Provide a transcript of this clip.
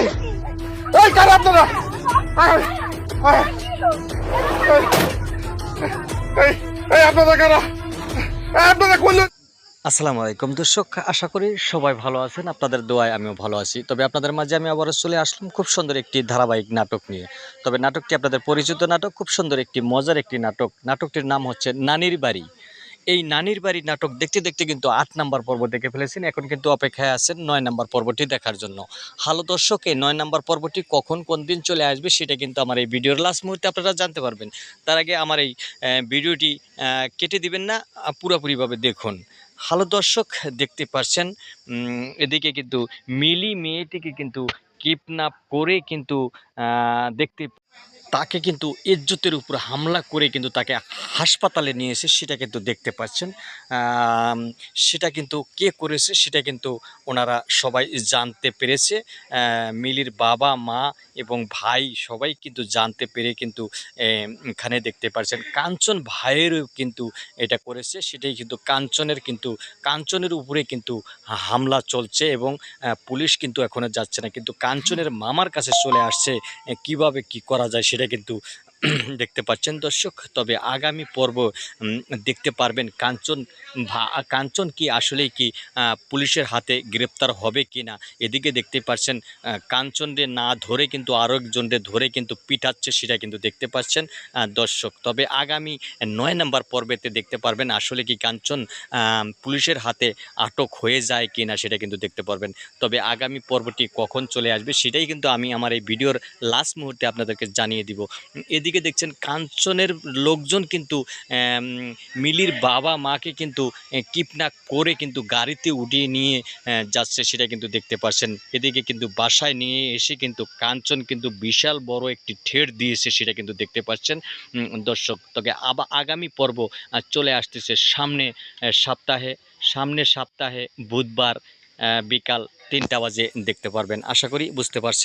এই কারা আপনারা? এই আপনারা কারা? আপনারা কোন? আসসালামু আলাইকুম দর্শক, আশা করি সবাই ভালো আছেন। আপনাদের দোয়ায় আমিও ভালো আছি। তবে আপনাদের মাঝে আমি আবারও চলে আসলাম খুব সুন্দর একটি ধারাবাহিক নাটক নিয়ে। তবে নাটকটি আপনাদের পরিচিত নাটক, খুব সুন্দর একটি মজার একটি নাটক। নাটকটির নাম হচ্ছে নানির বাড়ি। এই নানির বাড়ি নাটক দেখতে দেখতে কিন্তু 8 নাম্বার পর্ব দেখে ফেলেছেন। এখন কিন্তু অপেক্ষায় আছেন 9 নাম্বার পর্বটি দেখার জন্য। হ্যালো দর্শক, এই 9 নাম্বার পর্বটি কখন কোন দিন চলে আসবে সেটা কিন্তু আমার এই ভিডিওর লাস্ট মুহূর্তে আপনারা জানতে পারবেন। তার আগে আমার এই ভিডিওটি কেটে দিবেন না, পুরোপুরিভাবে দেখুন। হ্যালো দর্শক, দেখতে পাচ্ছেন এদিকে কিন্তু মিলি মেয়েটিকে কিন্তু কিডন্যাপ করে কিন্তু দেখতে তাকে কিন্তু ইজ্জতের উপর হামলা করে কিন্তু তাকে হাসপাতালে নিয়ে এসে সেটা কিন্তু দেখতে পাচ্ছেন। সেটা কিন্তু কে করেছে সেটা কিন্তু ওনারা সবাই জানতে পেরেছে। মিলির বাবা মা এবং ভাই সবাই কিন্তু জানতে পেরে কিন্তু এখানে দেখতে পাচ্ছেন কাঞ্চন ভাইয়েরও কিন্তু এটা করেছে। সেটাই কিন্তু কাঞ্চনের উপরে কিন্তু হামলা চলছে এবং পুলিশ কিন্তু এখনো যাচ্ছে না, কিন্তু কাঞ্চনের মামার কাছে চলে আসছে। কিভাবে কি করা যায় সেটা কিন্তু দেখতে পাচ্ছেন দর্শক। তবে আগামী পর্ব দেখতে পারবেন কাঞ্চন কি আসলেই কি পুলিশের হাতে গ্রেপ্তার হবে কি না। এদিকে দেখতে পাচ্ছেন কাঞ্চনরে না ধরে কিন্তু আরও একজনরে ধরে কিন্তু পিটাচ্ছে, সেটা কিন্তু দেখতে পাচ্ছেন দর্শক। তবে আগামী 9 নাম্বার পর্বেতে দেখতে পারবেন আসলে কি কাঞ্চন পুলিশের হাতে আটক হয়ে যায় কি না সেটা কিন্তু দেখতে পারবেন। তবে আগামী পর্বটি কখন চলে আসবে সেটাই কিন্তু আমি আমার এই ভিডিওর লাস্ট মুহূর্তে আপনাদেরকে জানিয়ে দিব। এদিকে দেখছেন কাঞ্চনের লোকজন কিন্তু মিলির বাবা মাকে কিন্তু কিডন্যাপ করে কিন্তু গাড়িতে উঠিয়ে নিয়ে যাচ্ছে, সেটা কিন্তু দেখতে পাচ্ছেন। এদিকে কিন্তু বাসায় নিয়ে এসে কিন্তু কাঞ্চন কিন্তু বিশাল বড় একটি ঠেট দিয়েছে, সেটা কিন্তু দেখতে পাচ্ছেন দর্শক। তবে আগামী পর্ব চলে আসতেছে সামনের সপ্তাহে বুধবার বিকাল 3টা বাজে দেখতে পারবেন। আশা করি বুঝতে পারছেন।